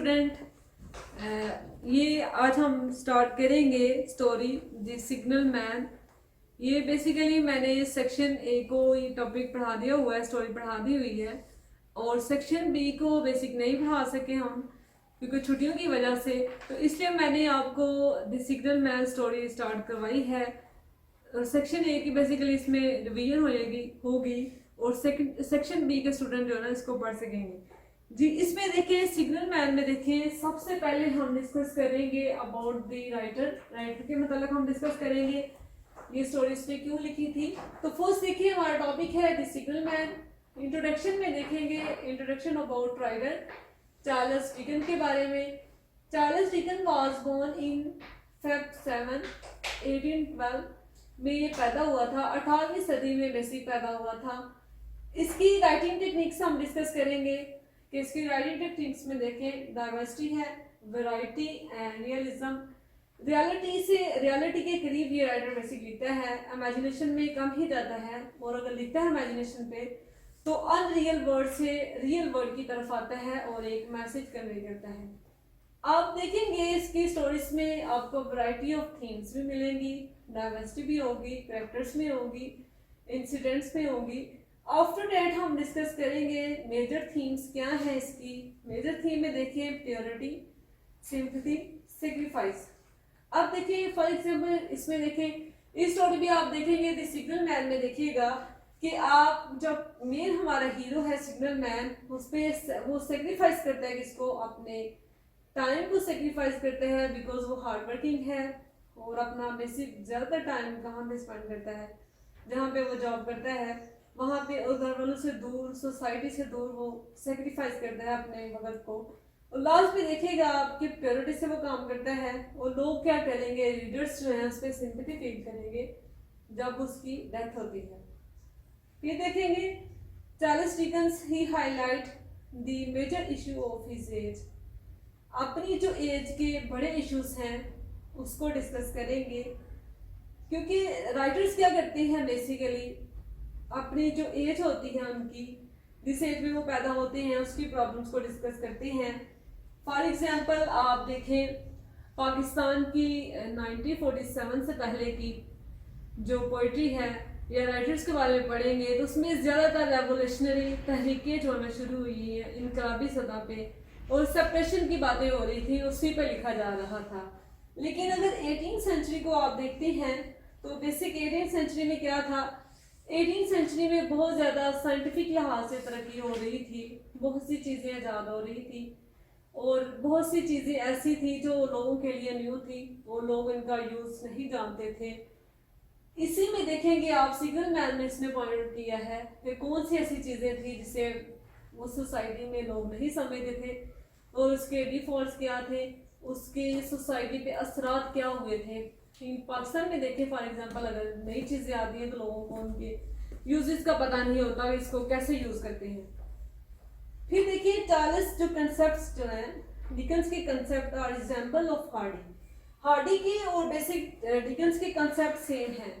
Student, ये आज हम स्टार्ट करेंगे स्टोरी द सिग्नल मैन। ये बेसिकली मैंने सेक्शन ए को ये टॉपिक पढ़ा दिया हुआ है, स्टोरी पढ़ा दी हुई है, और सेक्शन बी को बेसिक नहीं पढ़ा सके हम क्योंकि छुट्टियों की वजह से, तो इसलिए मैंने आपको the signal man story start करवाई है। और सेक्शन ए की बेसिकली इसमें रिवीजन होगी और सेक्शन बी के स्टूडेंट जो है ना इसको पढ़ सकेंगे जी। इसमें देखिए सिग्नल मैन में देखिए सबसे पहले हम डिस्कस करेंगे अबाउट द राइटर के मतलब हम डिस्कस करेंगे ये स्टोरी इसने क्यों लिखी थी। तो फर्स्ट देखिए हमारा टॉपिक है द सिग्नल मैन। इंट्रोडक्शन में देखेंगे introduction about writer Charles Dicken के बारे में। Charles Dicken was born in Feb 7, 1812 में ये पैदा हुआ था, 18वीं सदी में बेसिक पैदा हुआ था। इसकी राइटिंग टेक्निक्स हम डिस्कस करेंगे कि इसकी राइटिंग टेक्निक्स में देखें डाइवर्सिटी है, वैरायटी एंड रियलिज्म। रियलिटी के करीब ये राइटर बेसिक लिखता है, इमेजिनेशन में कम ही जाता है, और अगर लिखता है इमेजिनेशन पे तो अनरियल वर्ड से रियल वर्ड की तरफ आता है और एक मैसेज कन्वे करता है। आप देखेंगे इसकी स्टोरीज में आपको वैरायटी ऑफ थीम्स भी मिलेंगी, डाइवर्सिटी भी होगी, कैरेक्टर्स में होगी, इंसिडेंट्स में होगी। आफ्टर डेट हम डिस्कस करेंगे मेजर थीम्स क्या है इसकी। मेजर थीम में देखिए प्योरिटी, सिंपैथी, सैक्रिफाइस। अब देखिए फॉर एग्जांपल इसमें देखें इस स्टोरी भी आप देखेंगे द सिग्नल मैन में देखिएगा कि आप जब मेन हमारा हीरो है सिग्नल मैन, उस पर वो सेक्रीफाइस करता है किसको, अपने टाइम को सेक्रीफाइस करते हैं बिकॉज वो हार्ड वर्किंग है और अपना बेसिक ज़्यादातर टाइम कहाँ पे स्पेंड करता है, जहाँ पे वो जॉब करता है वहाँ पे, और घर वालों से दूर, सोसाइटी से दूर वो सेक्रीफाइस करता है अपने वक्त को। और लास्ट में देखिएगा आपकी प्योरिटी से वो काम करता है, और लोग क्या करेंगे, रीडर्स जो हैं उस पर सिंपैथी फील करेंगे जब उसकी डेथ होती है। फिर देखेंगे Charles Dickens he highlight the major issue of his age. अपनी जो एज के बड़े इश्यूज हैं उसको डिस्कस करेंगे, क्योंकि राइटर्स क्या करते हैं बेसिकली अपनी जो एज होती है उनकी, जिस एज में वो पैदा होते हैं उसकी प्रॉब्लम्स को डिस्कस करते हैं। फॉर एग्जांपल आप देखें पाकिस्तान की 1947 से पहले की जो पोइट्री है या राइटर्स के बारे में पढ़ेंगे तो उसमें ज़्यादातर रेवोल्यूशनरी तहरीकें जो हमें शुरू हुई हैं इनकलाबी सतह पे, और सेपरेशन की बातें हो रही थी, उसी पे लिखा जा रहा था। लेकिन अगर 18वीं सेंचुरी को आप देखते हैं तो बेसिक 18वीं सेंचुरी में क्या था, 18वीं सेंचुरी में बहुत ज़्यादा साइंटिफिक लिहाज से तरक्की हो रही थी, बहुत सी चीज़ें ईजाद हो रही थी और बहुत सी चीज़ें ऐसी थी जो लोगों के लिए न्यू थी और लोग इनका यूज़ नहीं जानते थे। इसी में देखेंगे आप सिग्नल मैन ने इसने पॉइंट आउट किया है कि कौन सी ऐसी चीज़ें थी जिसे उस सोसाइटी में लोग नहीं समझते थे और उसके डिफॉल्ट्स क्या थे, उसके सोसाइटी पे असरात क्या हुए थे। पाकिस्तान में देखें फॉर एग्जांपल अगर नई चीज़ें आती हैं तो लोगों को उनके यूजेस का पता नहीं होता कि इसको कैसे यूज़ करते हैं। फिर देखिए चार्ल्स जो कंसेप्ट जो हैं डिकन्स के concept are example of Hardy के और बेसिक डिकन्स के कंसेप्ट सेम हैं।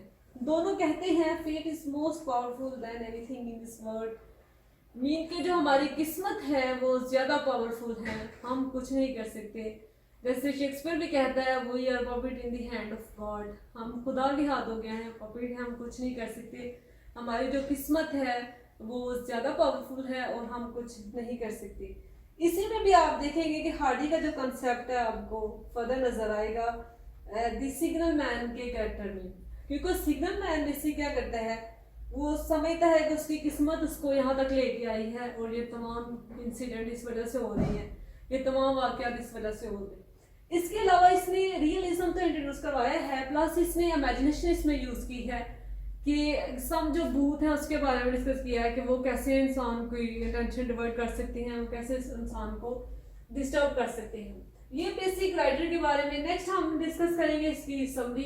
दोनों कहते हैं fate is most powerful than anything in this world. Mean के जो हमारी किस्मत है वो ज़्यादा पावरफुल है, हम कुछ नहीं कर सकते। जैसे शेक्सपियर भी कहता है we are puppet in the hand of God, हम खुदा के हाथ हो गए हैं, पपेट है, हम कुछ नहीं कर सकते। हमारी जो किस्मत है वो ज़्यादा पावरफुल है और हम कुछ नहीं कर सकते। इसी में भी आप देखेंगे कि हार्डी का जो कंसेप्ट है आपको फर्दर नजर आएगा द सिग्नल मैन के कैरेक्टर में, क्योंकि सिग्नल मैन बेसिक क्या करता है, वो समझता है कि उसकी किस्मत उसको यहाँ तक लेके आई है और ये तमाम इंसिडेंट इस वजह से हो रही हैं, ये तमाम वाक़यात इस वजह से हो रहे हैं। इसके अलावा इसने रियलिज्म तो इंट्रोड्यूस करवाया है, प्लस इसने इमेजिनेशन इसमें यूज़ की है कि सम जो भूत है उसके बारे में डिस्कस किया है कि वो कैसे इंसान की अटेंशन डिवर्ट कर सकते हैं, वो कैसे इंसान को डिस्टर्ब कर सकते हैं। ये बेसिक राइटर के बारे में। नेक्स्ट हम डिस्कस करेंगे इसकी समरी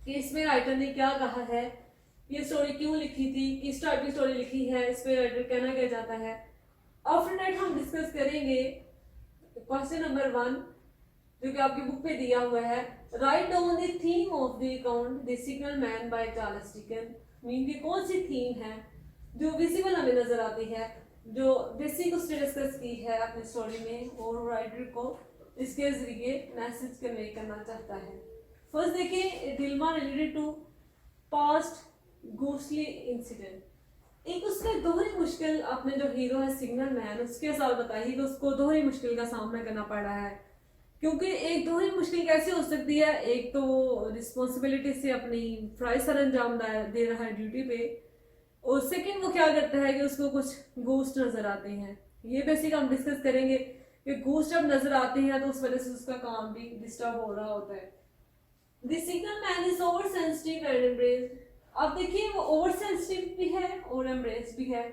कि इसमें राइटर ने क्या कहा है, ये स्टोरी क्यों लिखी थी, किस टाइप की स्टोरी लिखी है, इस पर राइटर कहना क्या जाता है। आफ्टर दैट हम डिस्कस करेंगे क्वेश्चन नंबर 1 जो कि आपकी बुक पे दिया हुआ है, right down the theme of the account the signal man by Charles deacon. Mean की कौन सी थीम है जो विजिबल हमें नजर आती है जो बेसिक उसने डिस्कस की है अपनी स्टोरी में, और राइटर को इसके जरिए मैसेज कन्वे करना चाहता है। फर्स्ट देखिए, dilemma related to past ghostly incident. एक उसने दोहरी मुश्किल, अपने जो हीरो है सिग्नल मैन, उसके साथ बताई कि उसको दोहरी मुश्किल का सामना करना पड़ा है। क्योंकि एक दोहरी मुश्किल कैसे हो सकती है, एक तो वो रिस्पॉन्सिबिलिटी से अपनी फ्राई सर अंजाम दे रहा है ड्यूटी पे, और सेकंड वो क्या करता है कि उसको कुछ घोस्ट नजर आते हैं। ये बेसिक हम डिस्कस करेंगे कि घोस्ट जब नजर आते हैं तो उस वजह से उसका काम भी डिस्टर्ब हो रहा होता है। The signal man is over sensitive and embraced. अब देखिए वो ओवर सेंसिटिव भी है और एम्ब्रेस भी है,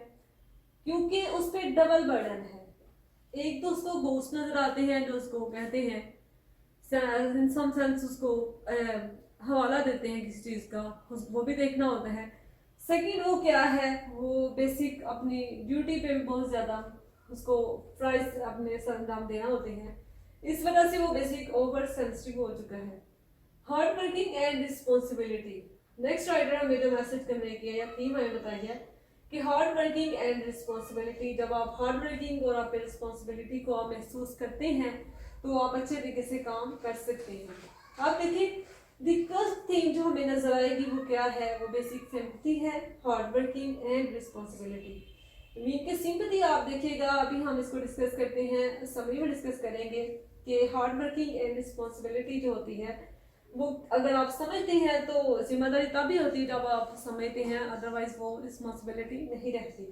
क्योंकि उस पर डबल बर्डन है। एक तो उसको घोस्ट नजर आते हैं जो उसको कहते हैं इन सम सेंस उसको हवाला देते हैं किसी चीज का, वो भी देखना होता है। सेकंड वो क्या है, वो बेसिक अपनी ड्यूटी पे भी बहुत ज्यादा उसको प्राइस अपने सरंजाम देना होते हैं। इस वजह से वो बेसिक ओवर सेंसिटिव हो चुका है। Hard working and responsibility. Next writer हमें जो मैसेज करने की है या थीम हमें बताई है कि हार्ड वर्किंग एंड रिस्पॉन्सिबिलिटी। जब आप हार्ड वर्किंग और आपकी रिस्पॉन्सिबिलिटी को आप महसूस करते हैं तो आप अच्छे तरीके से काम कर सकते हैं। आप देखिए दिक्कत थीम जो हमें नजर आएगी वो क्या है, वो बेसिक सिंपैथी है, hard working and responsibility. Mean के सिंपैथी आप देखिएगा, अभी हम इसको डिस्कस करते हैं, समरी में डिस्कस करेंगे कि हार्ड वर्किंग एंड रिस्पॉन्सिबिलिटी जो होती है वो अगर आप समझते हैं तो जिम्मेदारी तभी होती है जब आप समझते हैं, अदरवाइज वो रिस्पॉन्सिबिलिटी नहीं रहती।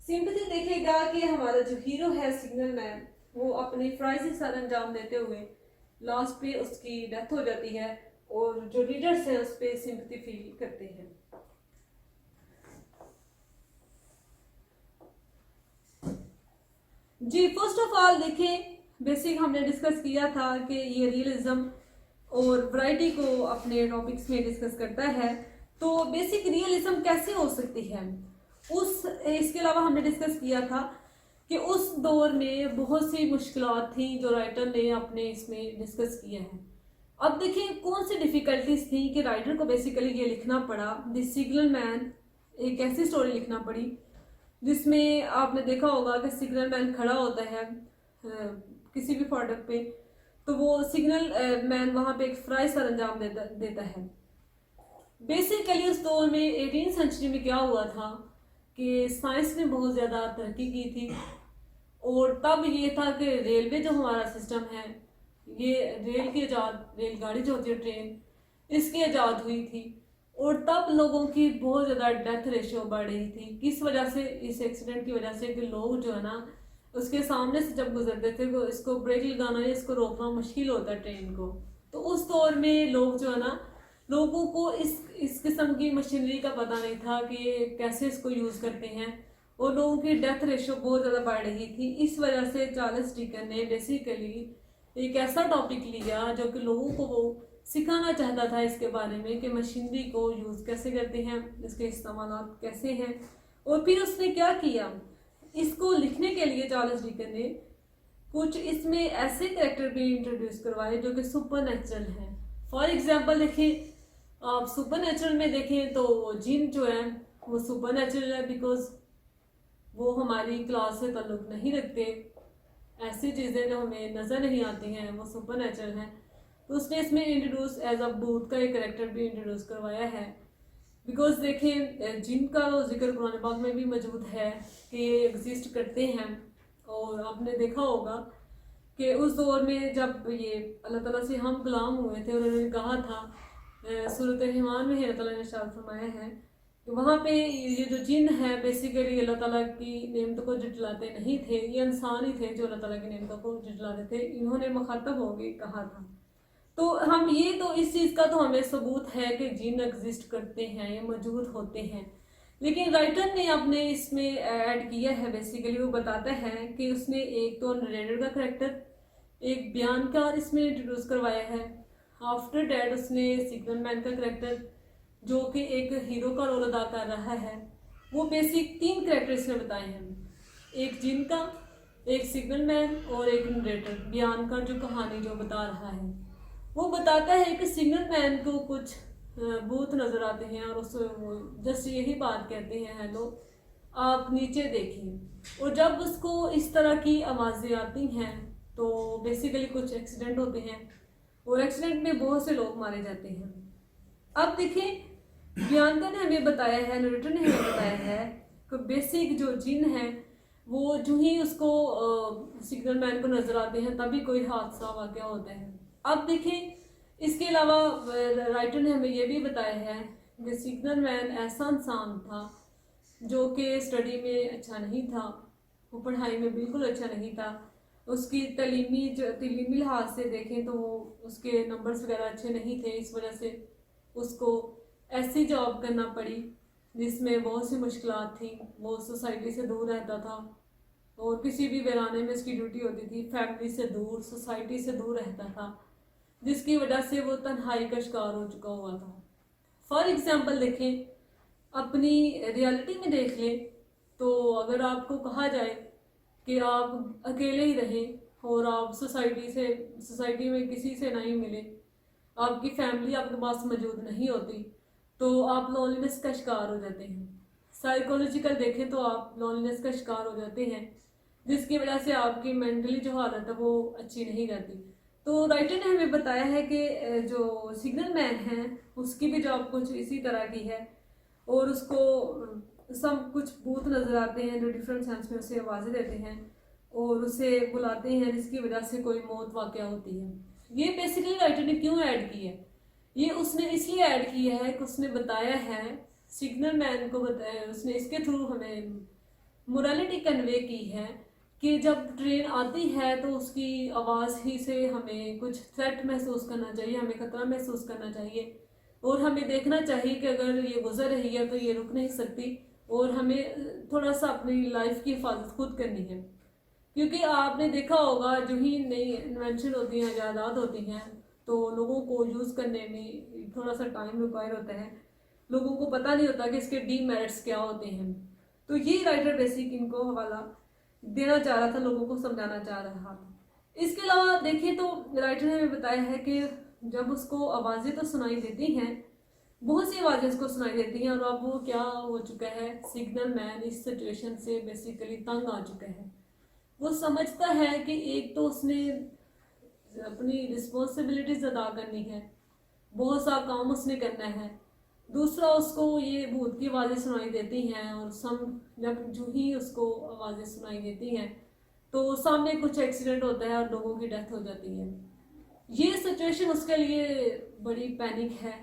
सिंपैथी देखिएगा कि हमारा जो हीरो है सिग्नल मैन, वो अपनी फ्राइज सर अंजाम देते हुए लास्ट पे उसकी डेथ हो जाती है, और जो रीडर्स हैं उस पर सिंपैथी फील करते हैं। जी फर्स्ट ऑफ ऑल देखिए, बेसिक हमने डिस्कस किया था कि ये रियलिज्म और वैरायटी को अपने टॉपिक्स में डिस्कस करता है। तो बेसिक रियलिज्म कैसे हो सकती है, इसके अलावा हमने डिस्कस किया था कि उस दौर में बहुत सी मुश्किलात थी जो राइटर ने अपने इसमें डिस्कस किया है। अब देखिए कौन सी डिफिकल्टीज थी कि राइटर को बेसिकली ये लिखना पड़ा द सिग्नल मैन, एक ऐसी स्टोरी लिखना पड़ी जिसमें आपने देखा होगा कि सिग्नल मैन खड़ा होता है किसी भी प्रोडक्ट पे, तो वो सिग्नल मैन वहां पे एक फ्राई सर अंजाम देता है। बेसिकली उस दौर में 18वीं सेंचुरी में क्या हुआ था कि साइंस ने बहुत ज़्यादा तरक्की की थी, और तब ये था कि रेलवे जो हमारा सिस्टम है, ये रेलगाड़ी जो होती है ट्रेन, इसकी ईजाद हुई थी, और तब लोगों की बहुत ज़्यादा डेथ रेशियो बढ़ रही थी। किस वजह से, इस एक्सीडेंट की वजह से कि लोग जो है ना उसके सामने से जब गुजरते थे वो इसको ब्रेक लगाना या इसको रोकना मुश्किल होता है ट्रेन को। तो उस दौर में लोग जो है ना, लोगों को इस किस्म की मशीनरी का पता नहीं था कि कैसे इसको यूज़ करते हैं, और लोगों की डेथ रेशियो बहुत ज़्यादा बढ़ रही थी। इस वजह से चार्ल्स डिकन ने बेसिकली एक ऐसा टॉपिक लिया जो कि लोगों को वो सिखाना चाहता था इसके बारे में कि मशीनरी को यूज़ कैसे करते हैं, इसके इस्तेमाल कैसे हैं। और फिर उसने क्या किया, इसको लिखने के लिए चार्ल्स डिकन ने कुछ इसमें ऐसे कैरेक्टर भी इंट्रोड्यूस करवाए जो कि सुपर नेचुरल हैं। फॉर एग्जाम्पल देखिए, आप सुपर नेचुरल में देखें तो जिन जो है वो सुपर नेचुरल है बिकॉज वो हमारी क्लास से ताल्लुक नहीं रखते, ऐसी चीज़ें जो हमें नज़र नहीं आती हैं वो सुपर नेचुरल हैं। तो उसने इसमें इंट्रोड्यूस एज अ भूत का एक कैरेक्टर भी इंट्रोड्यूस करवाया है, बिकॉज देखें जिनका जिक्र कुरान पाक में भी मौजूद है कि एग्जिस्ट करते हैं। और आपने देखा होगा कि उस दौर में जब ये अल्लाह ताला से हम गुलाम हुए थे, उन्होंने कहा था सूरत रहमान में अल्लाह ताला ने इरशाद फरमाया है कि वहाँ पे ये जो जिन है बेसिकली अल्लाह ताला की नेमतों को जुटलाते नहीं थे, ये इंसान ही थे जो अल्लाह ताला की नेमतों को जुटलाते थे, इन्होंने मुखातब होके कहा था। तो हम ये तो इस चीज़ का तो हमें सबूत है कि जिन एग्जिस्ट करते हैं, ये मौजूद होते हैं। लेकिन राइटर ने अपने इसमें ऐड किया है, बेसिकली वो बताता है कि उसने एक तो नरेटर का करेक्टर, एक बयानकार इसमें इंट्रोड्यूस करवाया है। आफ्टर डैट उसने सिग्नल मैन का करेक्टर जो कि एक हीरो का रोल अदा कर रहा है, वो बेसिक 3 करेक्टर इसने बताए हैं, एक जिन का, एक सिग्नल मैन और एक नरेटर बयानकार जो कहानी जो बता रहा है। वो बताता है कि सिग्नल मैन को कुछ भूत नजर आते हैं और उससे वो जस्ट यही बात कहते हैं, हेलो आप नीचे देखें, और जब उसको इस तरह की आवाज़ें आती हैं तो बेसिकली कुछ एक्सीडेंट होते हैं, और एक्सीडेंट में बहुत से लोग मारे जाते हैं। अब देखें, बियांका ने हमें बताया है, नरेटर ने हमें बताया है कि बेसिक जो जिन है वो जो ही उसको सिग्नल मैन को नजर आते हैं तभी कोई हादसा वाक़या होता है। अब देखें, इसके अलावा राइटर ने हमें ये भी बताया है कि सिग्नल मैन ऐसा इंसान था जो कि स्टडी में अच्छा नहीं था, वो पढ़ाई में बिल्कुल अच्छा नहीं था। उसकी तलीमी लिहाज से देखें तो उसके नंबर्स वगैरह अच्छे नहीं थे, इस वजह से उसको ऐसी जॉब करना पड़ी जिसमें बहुत सी मुश्किलात थी। वो सोसाइटी से दूर रहता था, और किसी भी वीराने में उसकी ड्यूटी होती थी। फैमिली से दूर, सोसाइटी से दूर रहता था, जिसकी वजह से वो तन्हाई का शिकार हो चुका हुआ था। फॉर एग्जाम्पल देखें, अपनी रियलिटी में देख लें तो अगर आपको कहा जाए कि आप अकेले ही रहें और आप सोसाइटी में किसी से नहीं मिले, आपकी फैमिली आपके पास मौजूद नहीं होती, तो आप लोनलीनेस का शिकार हो जाते हैं। साइकोलॉजिकल देखें तो आप लोनलीनेस का शिकार हो जाते हैं, जिसकी वजह से आपकी मेंटली जो हालत है वो अच्छी नहीं रहती। तो राइटर ने हमें बताया है कि जो सिग्नल मैन है उसकी भी जॉब कुछ इसी तरह की है, और उसको सब कुछ भूत नज़र आते हैं जो डिफरेंट सेंस में उसे आवाज़ें देते हैं और उसे बुलाते हैं, जिसकी वजह से कोई मौत वाक़या होती है। ये बेसिकली राइटर ने क्यों ऐड की है? ये उसने इसलिए ऐड किया है कि उसने बताया है, सिग्नल मैन को बताया, उसने इसके थ्रू हमें मोरालिटी कन्वे की है कि जब ट्रेन आती है तो उसकी आवाज़ ही से हमें कुछ थ्रेट महसूस करना चाहिए, हमें ख़तरा महसूस करना चाहिए, और हमें देखना चाहिए कि अगर ये गुजर रही है तो ये रुक नहीं सकती, और हमें थोड़ा सा अपनी लाइफ की हिफाजत खुद करनी है। क्योंकि आपने देखा होगा, जो ही नई इन्वेंशन होती हैं, इजादात होती हैं, तो लोगों को यूज़ करने में थोड़ा सा टाइम रिक्वायर होता है। लोगों को पता नहीं होता कि इसके डीमेरिट्स क्या होते हैं। तो ये राइटर बेसिक इनको हवाला देना चाह रहा था, लोगों को समझाना चाह रहा था। इसके अलावा देखिए तो राइटर ने हमें बताया है कि जब उसको आवाज़ें तो सुनाई देती हैं, बहुत सी आवाज़ें उसको सुनाई देती हैं, और अब वो क्या हो चुका है, सिग्नल मैन इस सिचुएशन से बेसिकली तंग आ चुका है। वो समझता है कि एक तो उसने अपनी रिस्पॉन्सिबिलिटीज अदा करनी है, बहुत सा काम उसने करना है, दूसरा उसको ये भूत की आवाज़ें सुनाई देती हैं, और जब जो ही उसको आवाज़ें सुनाई देती हैं तो सामने कुछ एक्सीडेंट होता है और लोगों की डेथ हो जाती है। ये सिचुएशन उसके लिए बड़ी पैनिक है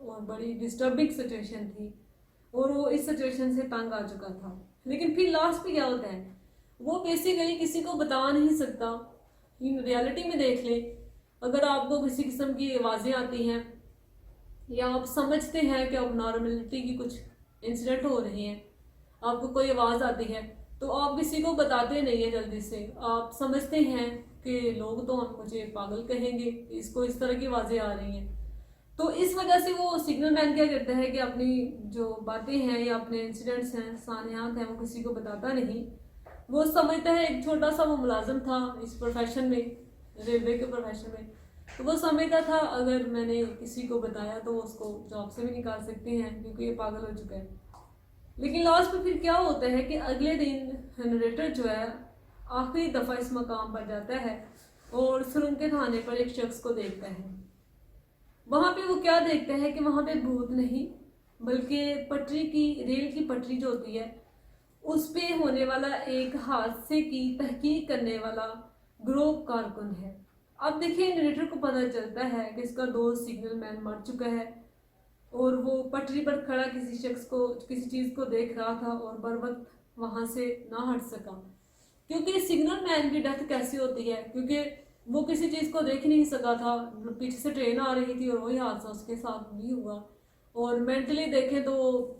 और बड़ी डिस्टर्बिंग सिचुएशन थी, और वो इस सिचुएशन से तंग आ चुका था। लेकिन फिर लास्ट पे क्या होता है, वो बेसिकली किसी को बता नहीं सकता। इन रियलिटी में देख ले, अगर आपको किसी किस्म की आवाज़ें आती हैं या आप समझते हैं कि अब नॉर्मलिटी की कुछ इंसिडेंट हो रहे हैं, आपको कोई आवाज़ आती है, तो आप किसी को बताते नहीं है जल्दी से। आप समझते हैं कि लोग तो हम मुझे पागल कहेंगे, इसको इस तरह की आवाज़ें आ रही हैं। तो इस वजह से वो सिग्नल मैन क्या करता है कि अपनी जो बातें हैं या अपने इंसिडेंट्स हैं, सानियात हैं, वो किसी को बताता नहीं। वो समझता है, एक छोटा सा वो मुलाजिम था इस प्रोफेशन में, रेलवे के प्रोफेशन में, तो वो समझता था अगर मैंने किसी को बताया तो उसको जॉब से भी निकाल सकते हैं क्योंकि ये पागल हो चुका है। लेकिन लास्ट में फिर क्या होता है कि अगले दिन नरेटर जो है आखिरी दफ़ा इस मकाम पर जाता है और सुरंग के थाने पर एक शख्स को देखता है। वहाँ पे वो क्या देखता है कि वहाँ पे भूत नहीं बल्कि रेल की पटरी जो होती है उस पे होने वाला एक हादसे की तहकीक करने वाला ग्रोव कारकुन है। अब देखिए, नरेटर को पता चलता है कि इसका दोस्त सिग्नल मैन मर चुका है, और वो पटरी पर खड़ा किसी चीज़ को देख रहा था और बर वक्त वहाँ से ना हट सका। क्योंकि सिग्नल मैन की डेथ कैसे होती है, क्योंकि वो किसी चीज़ को देख नहीं सका था, पीछे से ट्रेन आ रही थी और वही हादसा उसके साथ भी हुआ। और मेंटली देखें तो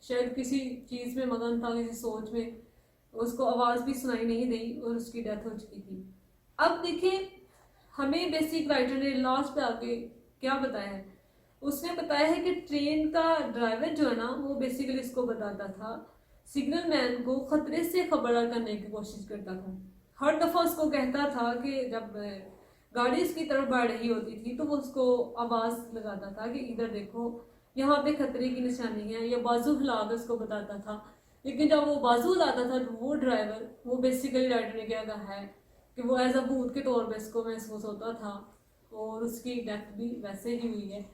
शायद किसी चीज़ में मगन था, किसी सोच में, उसको आवाज़ भी सुनाई नहीं दी और उसकी डेथ हो चुकी थी। अब देखिए, हमें बेसिक राइटर ने लास्ट पे आके क्या बताया है, उसने बताया है कि ट्रेन का ड्राइवर जो है ना, वो बेसिकली इसको बताता था, सिग्नल मैन को खतरे से खबरदार करने की कोशिश करता था। हर दफ़ा उसको कहता था कि जब गाड़ी उसकी तरफ बढ़ रही होती थी तो वो उसको आवाज़ लगाता था कि इधर देखो, यहाँ पे खतरे की निशानी है, या बाजू हिला के उसको बताता था लेकिन जब वो बाजू लाता था तो वो ड्राइवर, वो बेसिकली राइटर ने क्या कहा है कि वो एज अ भूत के तौर पे इसको महसूस होता था और उसकी डेथ भी वैसे ही हुई है।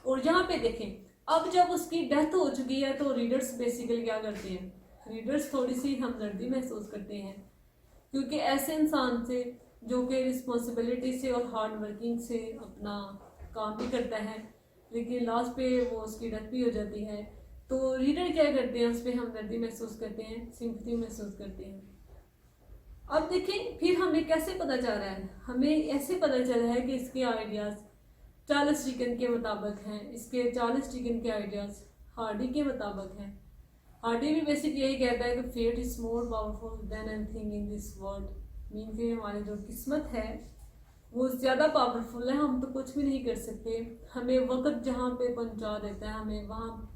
और यहाँ पे देखें, अब जब उसकी डेथ हो चुकी है तो रीडर्स बेसिकली क्या करते हैं, रीडर्स थोड़ी सी हमदर्दी महसूस करते हैं, क्योंकि ऐसे इंसान से जो कि रिस्पॉन्सिबिलिटी से और हार्ड वर्किंग से अपना काम भी करता है, लेकिन लास्ट पे वो उसकी डेथ भी हो जाती है, तो रीडर क्या करते हैं, उस पर हमदर्दी महसूस करते हैं, सिंपैथी महसूस करते हैं। अब देखें फिर हमें कैसे पता चल रहा है, हमें ऐसे पता चल रहा है कि इसके आइडियाज़ चार्ल्स डिकन के मुताबिक हैं, इसके चार्ल्स डिकन के आइडियाज़ हार्डी के मुताबिक हैं। हार्डी भी बेसिक यही कहता है कि fate is more powerful than anything in this world, mean कि हमारी जो किस्मत है वो ज़्यादा पावरफुल है, हम तो कुछ भी नहीं कर सकते। हमें वक्त जहाँ पे पहुँचा देता है, हमें वहाँ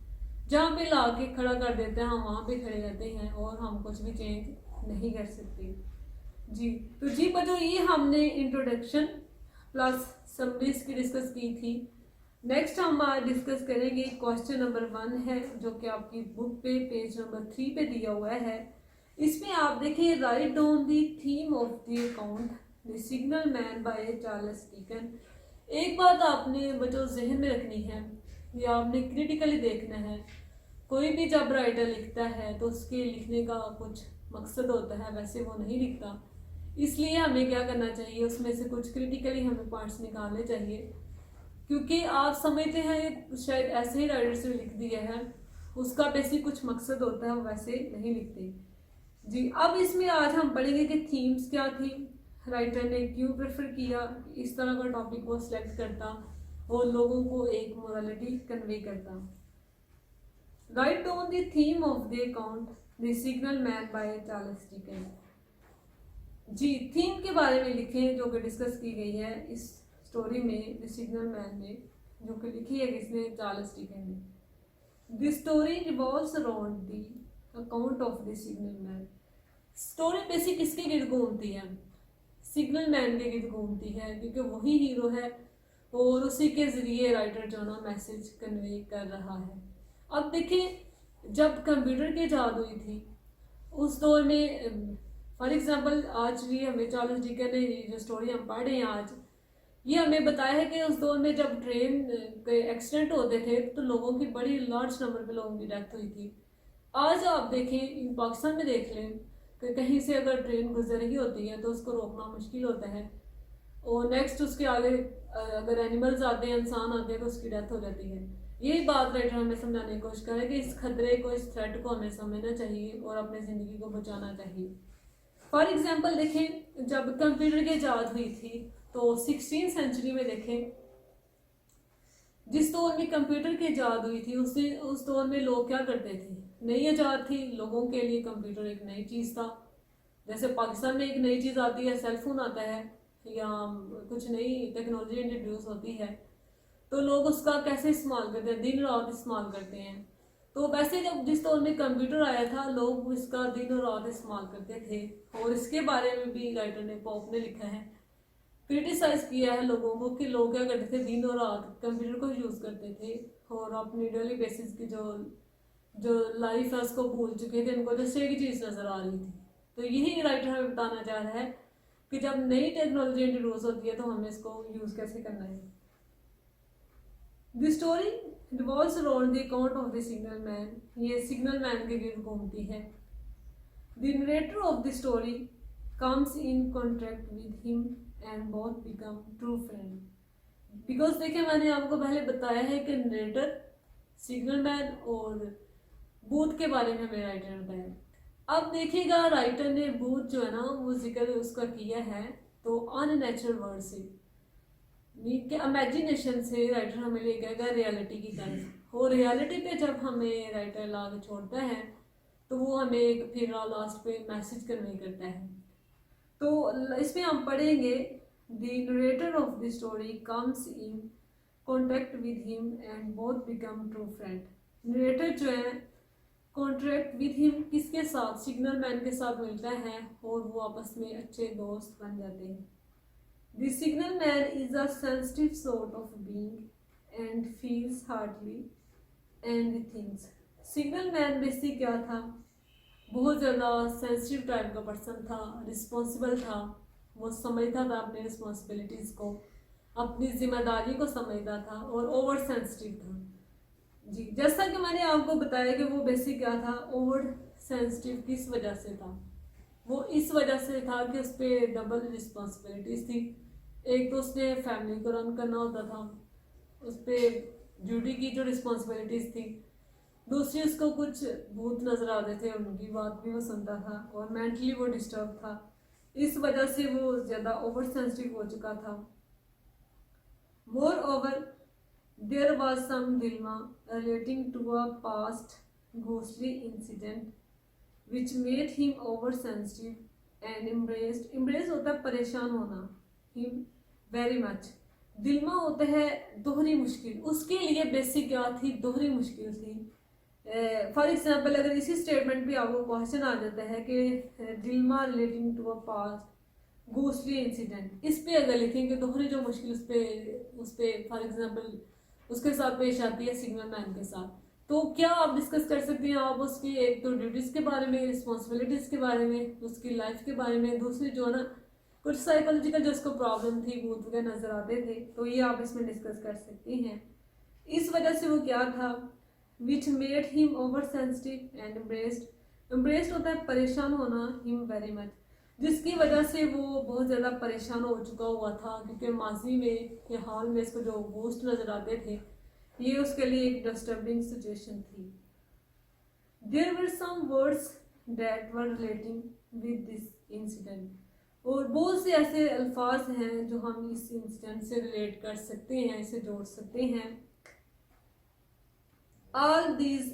जहाँ पे ला के खड़ा कर देता है, हम वहाँ पे खड़े रहते हैं और हम कुछ भी चेंज नहीं कर सकते। जी तो जी बच्चों, ये हमने इंट्रोडक्शन प्लस समरीज की डिस्कस की थी। नेक्स्ट हम डिस्कस करेंगे क्वेश्चन नंबर 1 है, जो कि आपकी बुक पे पेज नंबर 3 पे दिया हुआ है। इसमें आप देखिए, right down the theme of the account the signal man by Charles deacon. एक बात आपने बच्चों जहन में रखनी है, या आपने क्रिटिकली देखना है, कोई भी जब राइटर लिखता है तो उसके लिखने का कुछ मकसद होता है, वैसे वो नहीं लिखता। इसलिए हमें क्या करना चाहिए, उसमें से कुछ क्रिटिकली हमें पॉइंट्स निकालने चाहिए, क्योंकि आप समझते हैं शायद ऐसे ही राइटर से लिख दिया है, उसका बेसिक कुछ मकसद होता है, वो वैसे नहीं लिखते। जी अब इसमें आज हम पढ़ेंगे कि थीम्स क्या थी, राइटर ने क्यों प्रेफर किया इस तरह का टॉपिक वो सिलेक्ट करता और लोगों को एक मोरालिटी कन्वे करता। Write down the theme of the account the signal man by Charles Dicken. जी थीम के बारे में लिखें जो कि डिस्कस की गई है इस स्टोरी में, द सिग्नल मैन में, जो कि लिखी है किसने, चार्ल्स डिकन ने। The story revolves around the account of the signal man. Story basic किसके गिर्द घूमती है, सिग्नल मैन के गिर्द घूमती है, क्योंकि वही हीरो है और उसी के ज़रिए राइटर जो ना मैसेज कन्वे कर रहा है। अब देखिए, जब कंप्यूटर की इजाद हुई थी उस दौर में, फॉर एग्जांपल आज भी हमें चार्ल्स डिकन ने जो स्टोरी हम पढ़ रहे हैं आज, ये हमें बताया है कि उस दौर में जब ट्रेन के एक्सीडेंट होते थे तो लोगों की बड़ी लार्ज नंबर पे लोगों की डेथ हुई थी। आज आप देखें, पाकिस्तान में देख लें कि कहीं से अगर ट्रेन गुजर रही होती है तो उसको रोकना मुश्किल होता है, और नेक्स्ट उसके आगे अगर एनिमल्स आते हैं, इंसान आते हैं, तो उसकी डेथ हो जाती है। यही बात राइटर हमें समझाने की कोशिश करें कि इस खतरे को, इस थ्रेट को हमें समझना चाहिए और अपनी ज़िंदगी को बचाना चाहिए। फॉर एग्जाम्पल देखें, जब कंप्यूटर की इजाद हुई थी तो 16वीं सेंचुरी में देखें, जिस दौर में कंप्यूटर की इजाद हुई थी उस दौर में लोग क्या करते थे, नई इजाद थी, लोगों के लिए कंप्यूटर एक नई चीज़ था। जैसे पाकिस्तान में एक नई चीज़ आती है, सेलफोन आता है या कुछ नई टेक्नोलॉजी इंट्रोड्यूस होती है, तो लोग उसका कैसे इस्तेमाल करते हैं, दिन रात इस्तेमाल करते हैं। तो वैसे जब जिस दौर में कंप्यूटर आया था लोग इसका दिन और रात इस्तेमाल करते थे, और इसके बारे में भी राइटर ने, पॉप ने लिखा है, क्रिटिसाइज किया है लोगों को कि लोग क्या करते थे, दिन और रात कंप्यूटर को यूज़ करते थे और अपनी डेली बेसिस की जो जो लाइफ है उसको भूल चुके थे, उनको जैसे एक चीज़ नज़र आ रही थी। तो यही राइटर हमें बताना चाह रहा है कि जब नई टेक्नोलॉजी इंट्रोड्यूस होती है तो हमें इसको यूज़ कैसे करना है। The story revolves around the account of the signal man, ये सिग्नल मैन के गिर्द घूमती है। The narrator of the story comes in contact with him and both become true friend. Because देखिए, मैंने आपको पहले बताया है कि नरेटर सिग्नल मैन और बूथ के बारे में हमें राइटर ने बताया। अब देखिएगा, राइटर ने बूथ जो है ना वो जिक्र उसका किया है तो अननेचुरल वर्ड से, मीन के इमेजिनेशन से राइटर हमें ले गएगा रियलिटी की तरफ, और रियलिटी पे जब हमें राइटर ला के छोड़ता है तो वो हमें एक फिर लास्ट पे मैसेज कन्वे करता है। तो इसमें हम पढ़ेंगे, the narrator of the story comes in contact with him and both become true friend. Narrator जो है कॉन्ट्रैक्ट विद हिम किसके साथ, सिग्नल मैन के साथ मिलता है और वो आपस में अच्छे दोस्त बन जाते हैं। The signal man is a sensitive sort of being and feels hardly and thinks. Signal man basic क्या था, बहुत ज़्यादा सेंसिटिव टाइप का पर्सन था, रिस्पॉन्सिबल था, वो समझता था अपनी रिस्पॉन्सिबिलिटीज़ को, अपनी जिम्मेदारी को समझता था और ओवर सेंसिटिव था। जी, जैसा कि मैंने आपको बताया कि वो बेसिक क्या था, ओवर सेंसिटिव किस वजह से था। वो इस वजह से था कि उस पर डबल रिस्पॉन्सिबिलिटीज थी। एक तो उसने फैमिली को रन करना होता था, उस पर ड्यूटी की जो रिस्पॉन्सिबिलिटीज थी, दूसरी उसको कुछ भूत नजर आते थे, उनकी बात भी वो सुनता था और मेंटली वो डिस्टर्ब था। इस वजह से वो ज़्यादा ओवर सेंसिटिव हो चुका था। More over there was some dilemma relating to a past ghostly incident which made him oversensitive and embraced होता है परेशान होना, him very much। दिलमा होता है दोहरी मुश्किल, उसके लिए बेसिक क्या थी, दोहरी मुश्किल थी। फॉर एग्जाम्पल अगर इसी स्टेटमेंट पे आपको क्वेश्चन आ जाता है कि dilemma relating to a past ghostly incident, इस पे अगर लिखेंगे दोहरी जो मुश्किल उस पे फॉर एग्जाम्पल उसके साथ पेश आती है सिग्नल मैन के साथ, तो क्या आप डिस्कस कर सकते हैं। आप उसकी एक तो ड्यूटीज़ के बारे में, रिस्पॉन्सिबिलिटीज़ के बारे में, उसकी लाइफ के बारे में, दूसरी जो ना कुछ साइकोलॉजिकल जो उसको प्रॉब्लम थी, भूत वगैरह नजर आते थे, तो ये आप इसमें डिस्कस कर सकते हैं। इस वजह से वो क्या था, which made him over sensitive and embraced होता है परेशान होना, हिम वेरी मच, जिसकी वजह से वो बहुत ज़्यादा परेशान हो चुका हुआ था, क्योंकि माजी में या हाल में इसको जो घोस्ट नज़र आते थे, ये उसके लिए एक डिस्टर्बिंग सिचुएशन थी। There were some words that were relating with this incident, और बहुत से ऐसे अल्फाज हैं जो हम इस इंसिडेंट से रिलेट कर सकते हैं, इसे जोड़ सकते हैं। All these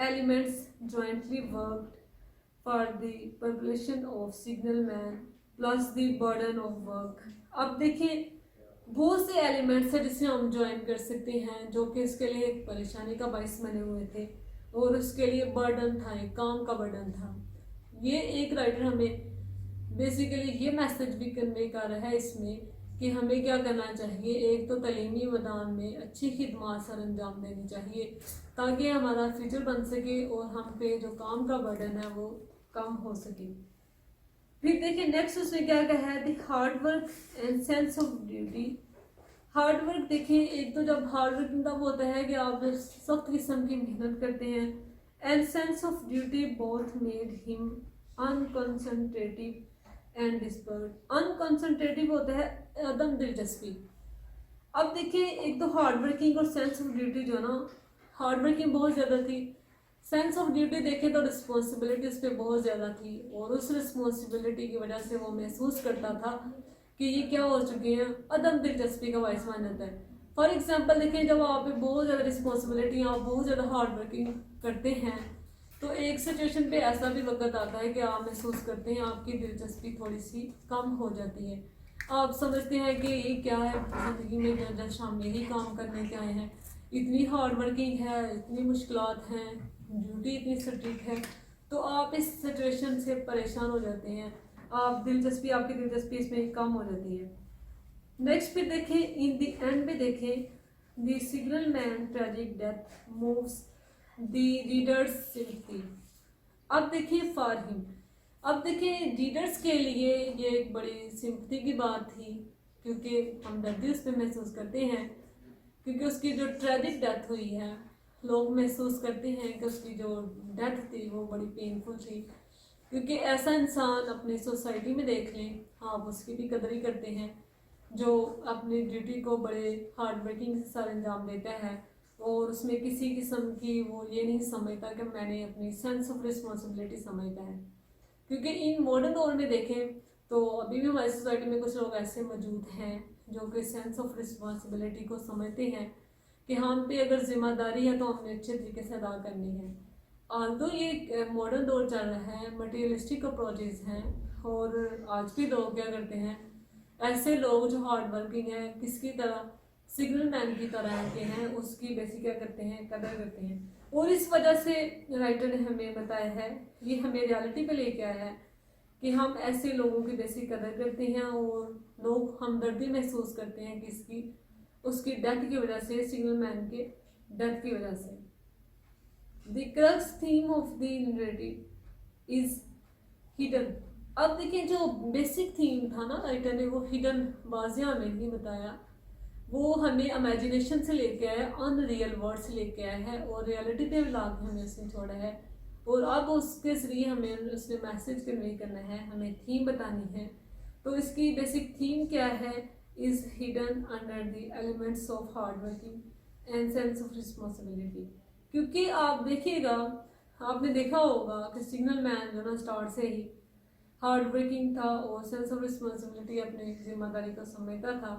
elements jointly worked for the preparation of signal man plus the burden of work। अब देखिए बहुत से एलिमेंट्स है जिसे हम ज्वाइन कर सकते हैं, जो कि इसके लिए एक परेशानी का बायस बने हुए थे और उसके लिए बर्डन था, एक काम का बर्डन था। ये एक राइटर हमें बेसिकली ये मैसेज भी कन्वे कर रहा है इसमें कि हमें क्या करना चाहिए। एक तो तलीमी मैदान में अच्छी खिदमत सर अंजाम देनी चाहिए ताकि हमारा फ्यूचर बन सके और हम पे जो काम का बर्डन है वो कम हो सके। फिर देखिए नेक्स्ट उसने क्या कहा है, दी hard work and sense of duty. Hard work देखिए, एक तो जब हार्ड वर्किंग तब होता है कि आप सख्त किस्म की मेहनत करते हैं, and sense of duty both made him unconcentrative and dispersed. Unconcentrative होता है अदम दिलचस्पी। अब देखिए एक तो हार्ड वर्किंग और सेंस ऑफ ड्यूटी, जो ना हार्ड वर्किंग बहुत ज़्यादा थी, सेंस ऑफ ड्यूटी देखें तो रिस्पॉन्सिबिलिटी उस पर बहुत ज़्यादा थी और उस रिस्पॉन्सिबिलिटी की वजह से वो महसूस करता था कि ये क्या हो चुके हैं, अदम दिलचस्पी का बायस बन जाता है। फॉर एग्जांपल देखें, जब आप पे बहुत ज़्यादा रिस्पॉन्सिबिलिटी, आप बहुत ज़्यादा हार्ड वर्किंग करते हैं, तो एक सिचुएशन पे ऐसा भी वक्त आता है कि आप महसूस करते हैं आपकी दिलचस्पी थोड़ी सी कम हो जाती है। आप समझते हैं कि ये क्या है ज़िंदगी में, जब शाम यही काम करने के आए हैं, इतनी हार्ड वर्किंग है, इतनी मुश्किलात हैं, ड्यूटी इतनी स्ट्रिक्ट है, तो आप इस सिचुएशन से परेशान हो जाते हैं, आपकी दिलचस्पी इसमें कम हो जाती है। नेक्स्ट फिर देखें, इन द एंड में देखें, the signal man tragic death moves the readers sympathy. अब देखिए फॉर हिम, अब देखिए रीडर्स के लिए ये एक बड़ी सिंपैथी की बात थी, क्योंकि हमदर्दी उस पर महसूस करते हैं, क्योंकि उसकी जो ट्रेजिक डेथ हुई है, लोग महसूस करते हैं कि उसकी जो डेथ थी वो बड़ी पेनफुल थी, क्योंकि ऐसा इंसान अपनी सोसाइटी में देख लें, आप उसकी भी कदर ही करते हैं, जो अपनी ड्यूटी को बड़े हार्ड वर्किंग से सर अंजाम देता है और उसमें किसी किस्म की वो ये नहीं समझता कि मैंने अपनी सेंस ऑफ रिस्पॉन्सिबिलिटी समझता है। क्योंकि इन मॉडर्न दौर में देखें तो अभी भी हमारी सोसाइटी में कुछ लोग ऐसे मौजूद हैं जो कि सेंस ऑफ रिस्पॉन्सिबिलिटी को समझते हैं कि हम पे अगर जिम्मेदारी है तो हमने अच्छे तरीके से अदा करनी है। आल्दो ये मॉडर्न दौर चल रहा है, मटेरियलिस्टिक अप्रोचेज हैं, और आज भी लोग क्या करते हैं, ऐसे लोग जो हार्ड वर्किंग हैं, किसकी तरह, सिग्नल मैन की तरह के हैं, उसकी बेसिक क्या करते हैं, कदर करते हैं। और इस वजह से राइटर ने हमें बताया है, ये हमें रियलिटी पे लेके आया है कि हम ऐसे लोगों की बेसिक कदर करते हैं और लोग हमदर्दी महसूस करते हैं किसकी, उसकी डेथ की वजह से, सिग्नल मैन के डेथ की वजह से। The crux theme of the narrative, is hidden. अब देखिए जो बेसिक थीम था ना राइटर ने वो हिडन वाजिया में नहीं बताया, वो हमें इमेजिनेशन से लेके आया, अनरियल वर्ड से लेके आया है और रियलिटी पे ला के हमें उसने छोड़ा है। और अब उसके जरिए हमें उसने मैसेज कन्वे करना है, हमें थीम बतानी है। तो इसकी बेसिक थीम क्या है? Is hidden under the elements of hard working and sense of responsibility. क्योंकि आप देखिएगा, आपने देखा होगा कि सिग्नल मैन जो ना स्टार्ट से ही हार्ड वर्किंग था और सेंस ऑफ रिस्पॉन्सिबिलिटी अपनी जिम्मेदारी को समझता था।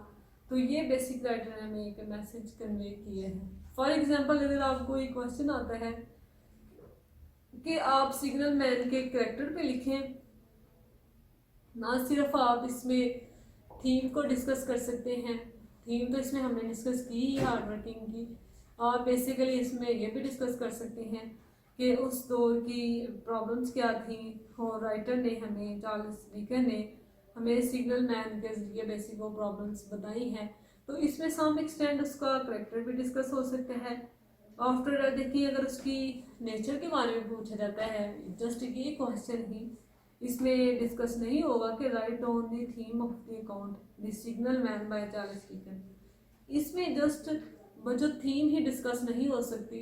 तो ये बेसिक राइटर ने हमें एक मैसेज कन्वे किए हैं। फॉर एग्जांपल अगर आपको एक क्वेश्चन आता है कि आप सिग्नल मैन के कैरेक्टर पे लिखें, ना सिर्फ आप इसमें थीम को डिस्कस कर सकते हैं, थीम तो इसमें हमने डिस्कस की ही हार्ड वर्किंग की, आप बेसिकली इसमें ये भी डिस्कस कर सकते हैं कि उस दौर की प्रॉब्लम्स क्या थी और राइटर ने हमें, चार्ल्स डिकन ने हमें सिग्नल मैन के जरिए बेसिक वो प्रॉब्लम्स बताई हैं। तो इसमें सम एक्सटेंड उसका करेक्टर भी डिस्कस हो सकता है। आफ्टर देखिए अगर उसकी नेचर के बारे में पूछा जाता है, जस्ट ये क्वेश्चन ही इसमें डिस्कस नहीं होगा कि right on the theme of the account the signal man by Charles deacon. इसमें जस्ट जो थीम ही डिस्कस नहीं हो सकती,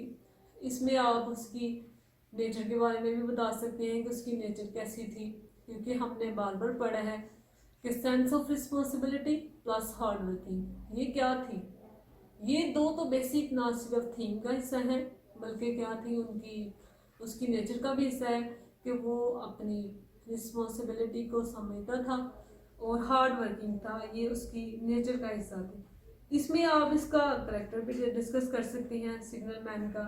इसमें आप उसकी नेचर के बारे में भी बता सकते हैं कि उसकी नेचर कैसी थी, क्योंकि हमने बार बार पढ़ा है कि sense of responsibility plus hard working ये क्या थी। ये दो तो बेसिक ना सिर्फ थीम का हिस्सा है बल्कि क्या थी उनकी, उसकी नेचर का भी हिस्सा है कि वो अपनी रिस्पॉन्सिबिलिटी को समझता था और हार्ड वर्किंग था, ये उसकी नेचर का हिस्सा थी। इसमें आप इसका करेक्टर भी डिस्कस कर सकते हैं सिग्नल मैन का,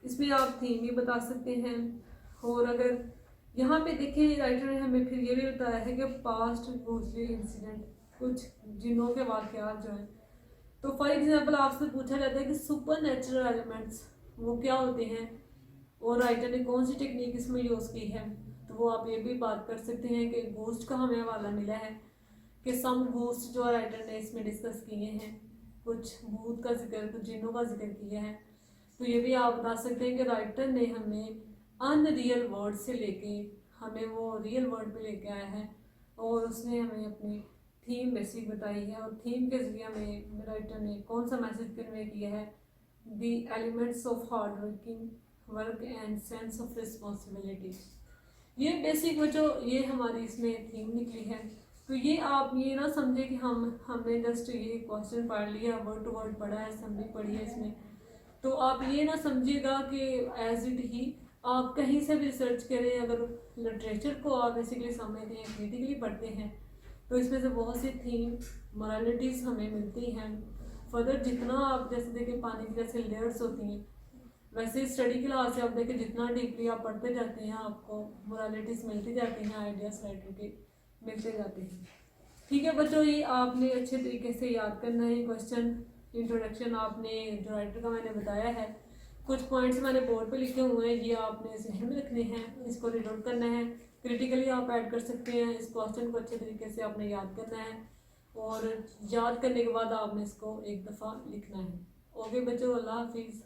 इसमें आप थीम भी बता सकते हैं। और अगर यहाँ पे देखें राइटर ने हमें फिर ये भी बताया है कि पास्ट घोस्टली इंसिडेंट, कुछ जिनों के वाक़यात जो हैं। तो फॉर एग्जांपल आपसे पूछा जाता है कि सुपर नेचुरल एलिमेंट्स वो क्या होते हैं और राइटर ने कौन सी टेक्निक इसमें यूज़ की है। तो वो आप ये भी बात कर सकते हैं कि घोस्ट का हमें हवाला मिला है कि सम घोस्ट जो राइटर ने इसमें डिस्कस किए हैं, कुछ भूत का जिक्र, कुछ जिनों का जिक्र किया है। तो ये भी आप बता सकते हैं कि राइटर ने हमें अनरियल वर्ड से लेके हमें वो रियल वर्ड पे लेके आया है और उसने हमें अपनी थीम बेसिक बताई है। और थीम के जरिए हमें राइटर ने कौन सा मैसेज कन्वे किया है? The elements of hard working work and sense of responsibility. ये बेसिक जो ये हमारी इसमें थीम निकली है। तो ये आप ये ना समझे कि हमने जस्ट ये क्वेश्चन पढ़ लिया, वर्ड टू वर्ड पढ़ा है, समझी पढ़ी है इसमें। तो आप ये ना समझिएगा कि एज इट ही आप कहीं से भी रिसर्च करें, अगर लिटरेचर को आप बेसिकली समझते हैं, क्रिटिकली पढ़ते हैं, तो इसमें से बहुत सी थीम मोरालिटीज़ हमें मिलती हैं। फर्दर जितना आप जैसे देखें पानी की जैसे लेयर्स होती हैं, वैसे स्टडी क्लास से आप देखें जितना डीपली आप पढ़ते जाते हैं आपको मोरालिटीज़ मिलती जाती हैं, आइडियाज़ राइटर के मिलते जाते हैं। ठीक है बच्चों, ये आपने अच्छे तरीके से याद करना है। क्वेश्चन इंट्रोडक्शन आपने जो राइटर का मैंने बताया है, कुछ पॉइंट्स मैंने बोर्ड पे लिखे हुए हैं, ये आपने जहन में रखने हैं, इसको रीड आउट करना है, क्रिटिकली आप ऐड कर सकते हैं। इस क्वेश्चन को अच्छे तरीके से आपने याद करना है और याद करने के बाद आपने इसको एक दफ़ा लिखना है। ओके बच्चों, अल्लाह हाफिज़।